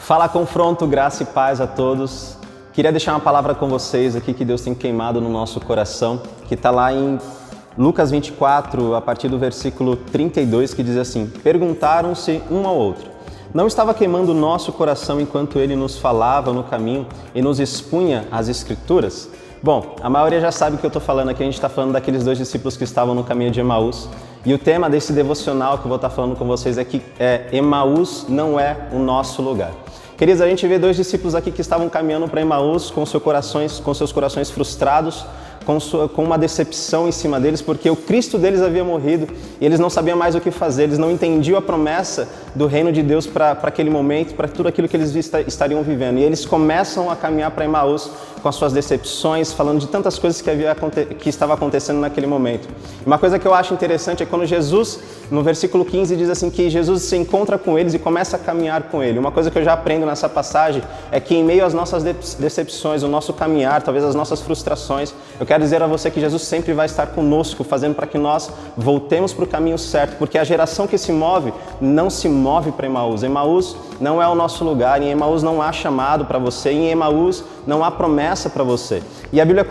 Fala Confronto, graça e paz a todos. Queria deixar uma palavra com vocês aqui que Deus tem queimado no nosso coração, que está lá em Lucas 24, a partir do versículo 32, que diz assim: Perguntaram-se um ao outro: não estava queimando o nosso coração enquanto ele nos falava no caminho e nos expunha as Escrituras? Bom, a maioria já sabe o que eu estou falando aqui. A gente está falando daqueles dois discípulos que estavam no caminho de Emaús. E o tema desse devocional que eu vou estar falando com vocês é que Emaús não é o nosso lugar. Queridos, a gente vê dois discípulos aqui que estavam caminhando para Emaús com seus corações frustrados, com uma decepção em cima deles, porque o Cristo deles havia morrido e eles não sabiam mais o que fazer, eles não entendiam a promessa do reino de Deus para aquele momento, para tudo aquilo que eles estariam vivendo. E eles começam a caminhar para Emaús com as suas decepções, falando de tantas coisas que estava acontecendo naquele momento. Uma coisa que eu acho interessante é quando Jesus, no versículo 15, diz assim que Jesus se encontra com eles e começa a caminhar com ele. Uma coisa que eu já aprendo nessa passagem é que em meio às nossas decepções, o nosso caminhar, talvez as nossas frustrações, eu quero dizer a você que Jesus sempre vai estar conosco, fazendo para que nós voltemos para o caminho certo, porque a geração que se move não se move para Emaús. Emaús não é o nosso lugar, em Emaús não há chamado para você, em Emaús não há promessa para você. E a Bíblia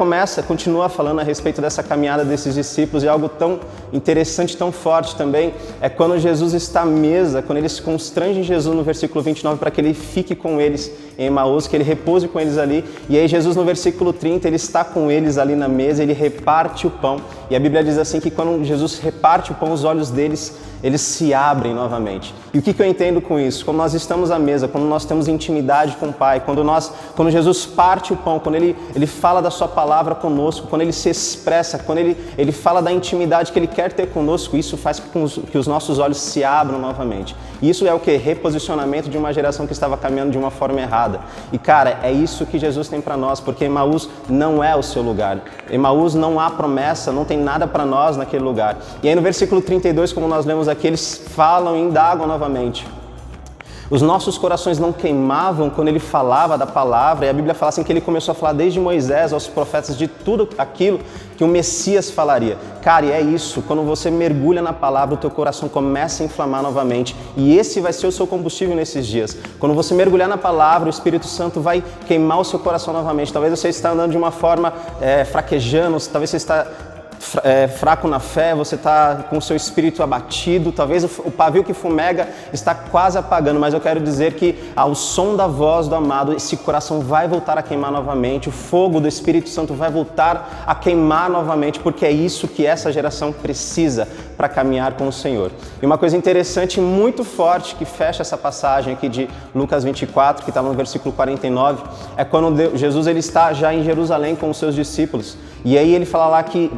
continua falando a respeito dessa caminhada desses discípulos, e algo tão interessante, tão forte também, é quando Jesus está à mesa, quando eles constrangem Jesus no versículo 29 para que ele fique com eles em Emaús, que ele repouse com eles ali, e aí Jesus no versículo 30, ele está com eles ali na mesa, ele reparte o pão, e a Bíblia diz assim que quando Jesus reparte o pão, os olhos deles, eles se abrem novamente. E o que eu entendo com isso? Quando nós estamos à mesa, quando nós temos intimidade com o Pai, quando Jesus parte o pão, quando ele fala da sua palavra conosco, quando ele se expressa, quando ele fala da intimidade que ele quer ter conosco, isso faz com que os nossos olhos se abram novamente. E isso é o que? Reposicionamento de uma geração que estava caminhando de uma forma errada. E cara, é isso que Jesus tem para nós, porque Emaús não é o seu lugar. Emaús não há promessa, não tem nada para nós naquele lugar. E aí no versículo 32, como nós lemos aqui, eles falam e indagam novamente. Os nossos corações não queimavam quando ele falava da palavra, e a Bíblia fala assim que ele começou a falar desde Moisés aos profetas de tudo aquilo que o Messias falaria. Cara, e é isso, quando você mergulha na palavra, o teu coração começa a inflamar novamente, e esse vai ser o seu combustível nesses dias. Quando você mergulhar na palavra, o Espírito Santo vai queimar o seu coração novamente. Talvez você está andando de uma forma fraquejando, talvez você está fraco na fé, você está com o seu espírito abatido, talvez o pavio que fumega está quase apagando, mas eu quero dizer que ao som da voz do amado, esse coração vai voltar a queimar novamente, o fogo do Espírito Santo vai voltar a queimar novamente, porque é isso que essa geração precisa para caminhar com o Senhor. E uma coisa interessante, muito forte, que fecha essa passagem aqui de Lucas 24, que está no versículo 49, é quando Jesus ele está já em Jerusalém com os seus discípulos. E aí ele fala lá que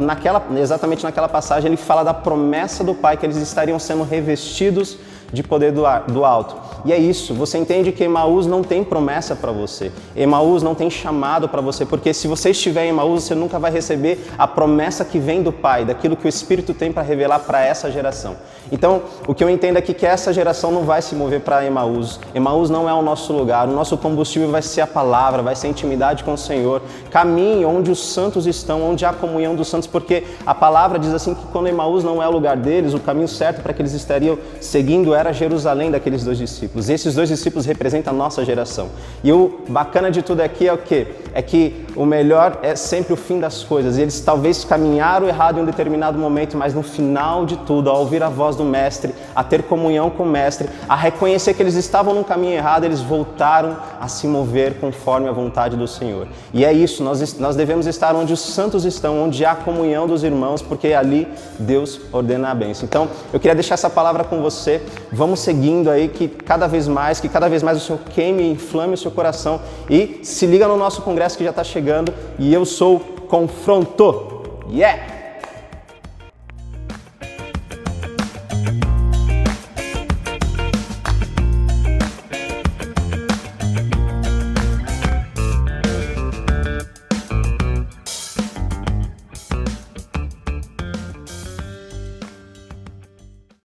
exatamente naquela passagem ele fala da promessa do Pai, que eles estariam sendo revestidos de poder do alto. E é isso, você entende que Emaús não tem promessa para você, Emaús não tem chamado para você, porque se você estiver em Emaús, você nunca vai receber a promessa que vem do Pai, daquilo que o Espírito tem para revelar para essa geração. Então, o que eu entendo aqui é que essa geração não vai se mover para Emaús. Emaús não é o nosso lugar, o nosso combustível vai ser a palavra, vai ser a intimidade com o Senhor. Caminhe onde os santos estão, onde há comunhão dos santos, porque a palavra diz assim que quando Emaús não é o lugar deles, o caminho certo para que eles estariam seguindo era Jerusalém daqueles dois discípulos. Esses dois discípulos representam a nossa geração. E o bacana de tudo aqui é o quê? É que o melhor é sempre o fim das coisas. Eles talvez caminharam errado em um determinado momento, mas no final de tudo, ao ouvir a voz do Mestre, a ter comunhão com o Mestre, a reconhecer que eles estavam num caminho errado, eles voltaram a se mover conforme a vontade do Senhor. E é isso, nós devemos estar onde os santos estão, onde há comunhão dos irmãos, porque ali Deus ordena a bênção. Então, eu queria deixar essa palavra com você. Vamos seguindo aí, que cada vez mais o Senhor queime e inflame o seu coração, e se liga no nosso congresso que já está chegando, e eu sou Confronto. Yeah!